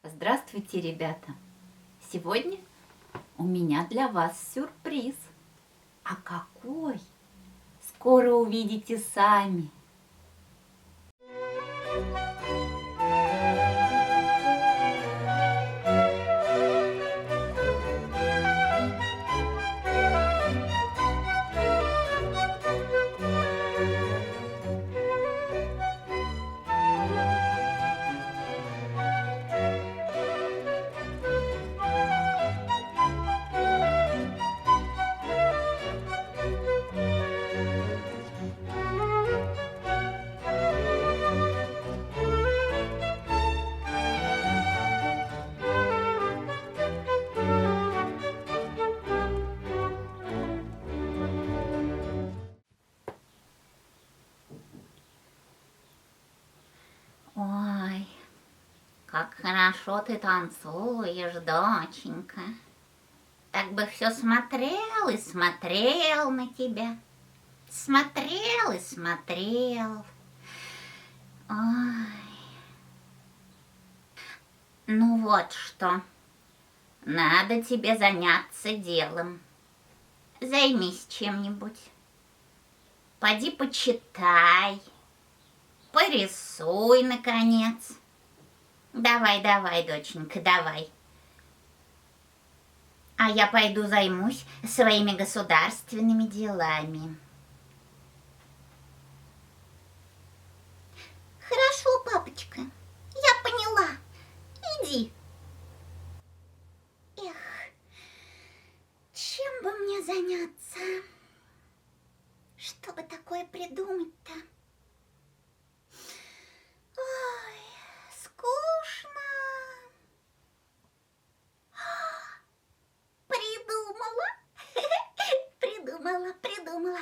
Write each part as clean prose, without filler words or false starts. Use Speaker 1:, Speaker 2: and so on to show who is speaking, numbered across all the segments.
Speaker 1: Здравствуйте, ребята! Сегодня у меня для вас сюрприз. А какой? Скоро увидите сами. Ой, как хорошо ты танцуешь, доченька. Так бы все смотрел и смотрел на тебя. Смотрел и смотрел. Ой. Ну вот что. Надо тебе заняться делом. Займись чем-нибудь. Поди почитай. Порисуй, наконец. Давай, доченька, давай. А я пойду займусь своими государственными делами. Хорошо, папочка, я поняла. Иди. Эх, чем бы мне заняться? Что бы такое придумать-то? Ой, скучно. Придумала.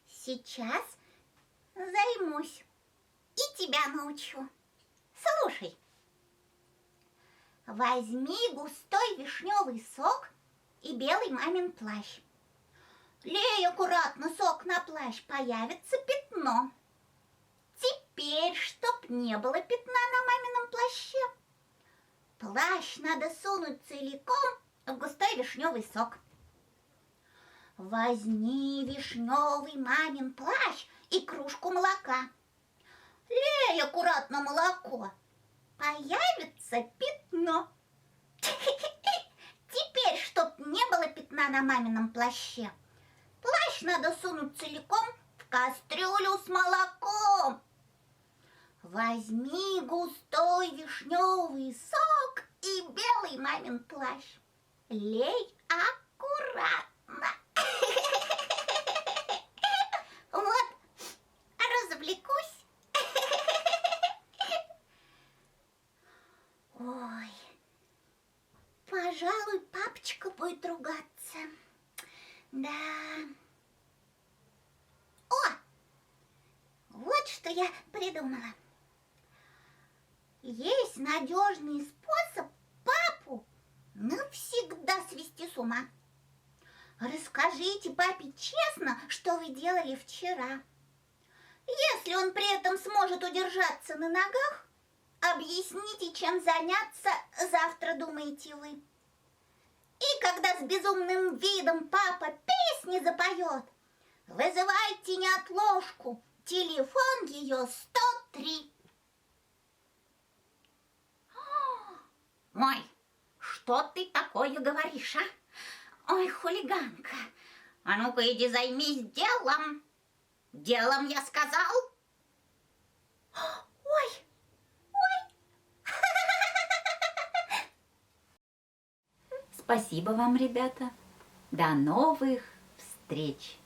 Speaker 1: Сейчас займусь и тебя научу. Слушай. Возьми густой вишневый сок и белый мамин плащ. Лей аккуратно сок на плащ, появится пятно. Теперь, чтоб не было пятна на мамином плаще, плащ надо сунуть целиком в густой вишневый сок. Возьми вишневый мамин плащ и кружку молока. Лей аккуратно молоко, появится пятно. Теперь, чтоб не было пятна на мамином плаще, плащ надо сунуть целиком в кастрюлю с молоком. Возьми густой вишневый сок и белый мамин плащ. Лей аккуратно. Вот, развлекусь. Ой, пожалуй, папочка будет ругаться. Да. О, вот что я придумала. Есть надежный способ папу навсегда свести с ума. Расскажите папе честно, что вы делали вчера. Если он при этом сможет удержаться на ногах, объясните, чем заняться завтра, думаете вы. И когда с безумным видом папа песни запоет, вызывайте неотложку, телефон ее 103. Ой, что ты такое говоришь, а? Ой, хулиганка, а ну-ка иди займись делом. Делом, я сказал. Ой. Спасибо вам, ребята. До новых встреч!